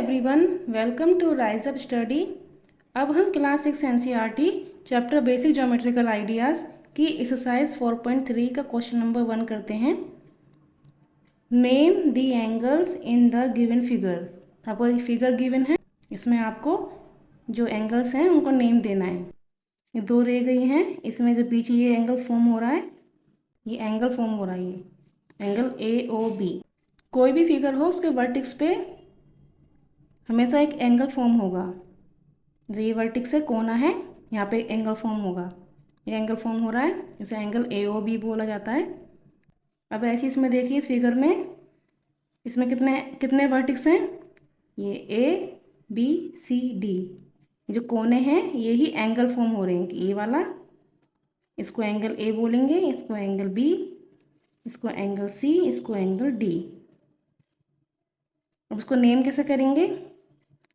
Everyone, welcome to rise up study. अब हम class 6 NCERT chapter basic geometrical ideas की exercise 4.3 का question number 1 करते हैं। Name the angles in the given figure. आपको एक फिगर गिवन है, इसमें आपको जो एंगल्स हैं उनको नेम देना है। ये दो रह गई हैं, इसमें जो बीच ये एंगल फॉर्म हो रहा है, ये एंगल फॉर्म हो रहा है, ये एंगल AOB। कोई भी फिगर हो उसके वर्टेक्स पे हमेशा एक एंगल फॉर्म होगा। जो ये वर्टेक्स से कोना है, यहाँ पे एंगल फॉर्म होगा। ये एंगल फॉर्म हो रहा है, इसे एंगल AOB बोला जाता है। अब ऐसे इसमें देखिए, इस फिगर में इसमें कितने कितने वर्टेक्स हैं, ये ABCD। जो कोने हैं ये ही एंगल फॉर्म हो रहे हैं कि ये वाला, इसको एंगल A बोलेंगे, इसको एंगल B, इसको एंगल C, इसको एंगल D। अब इसको नेम कैसे करेंगे?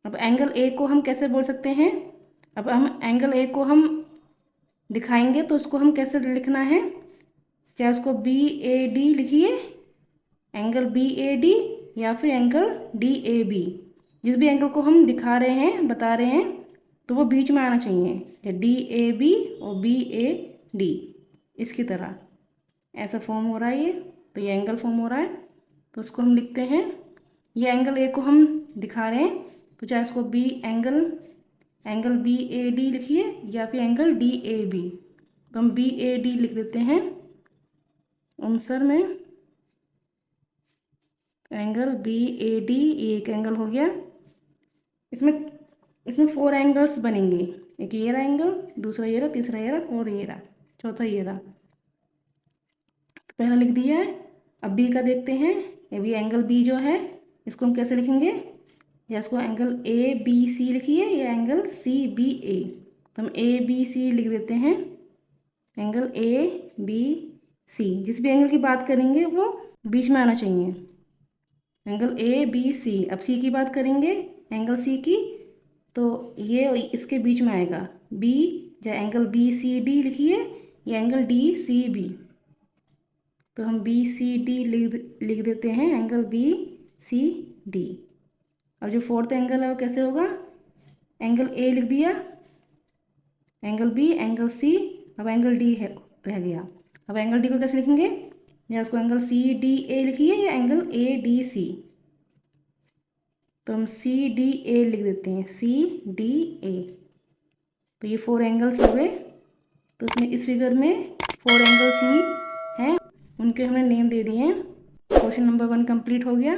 अब एंगल A को हम कैसे बोल सकते हैं? अब हम एंगल A को हम दिखाएंगे तो उसको हम कैसे लिखना है? चाहे उसको BAD लिखिए, एंगल BAD, या फिर एंगल DAB। जिस भी एंगल को हम दिखा रहे हैं, बता रहे हैं, तो वो बीच में आना चाहिए। DAB और BAD, इसकी तरह ऐसा फॉर्म हो रहा है ये, तो ये एंगल फॉर्म हो रहा है, तो उसको हम लिखते हैं। ये एंगल A को हम दिखा रहे हैं, तो चाहे इसको एंगल BAD लिखिए या फिर एंगल DAB, तो हम BAD लिख देते हैं आंसर में। एंगल BAD, ये एक एंगल हो गया। इसमें 4 एंगल्स बनेंगे। एक ये रहा एंगल, दूसरा ये रहा, तीसरा ये रहा, और ये रहा, चौथा ये रहा। तो पहला लिख दिया है। अब B का देखते हैं। ये भी एंगल B जो है, इसको हम कैसे लिखेंगे? या इसको एंगल ABC लिखिए या एंगल CBA। तो हम ABC लिख देते हैं, एंगल ABC। जिस भी एंगल की बात करेंगे वो बीच में आना चाहिए, एंगल ABC। अब C की बात करेंगे, एंगल C की, तो ये इसके बीच में आएगा B, या एंगल BCD लिखिए या एंगल DCB। तो हम BCD लिख देते हैं, एंगल BCD। और जो 4th एंगल है वो कैसे होगा? एंगल A लिख दिया, एंगल B, एंगल C, अब एंगल D है रह गया। अब एंगल D को कैसे लिखेंगे? या उसको एंगल CDA लिखिए या एंगल ADC। तो हम CDA लिख देते हैं, CDA। तो ये 4 एंगल्स हो गए। तो उसमें इस फिगर में 4 एंगल्स ही हैं, उनके हमने नेम दे दिए हैं। क्वेश्चन नंबर 1 कंप्लीट हो गया।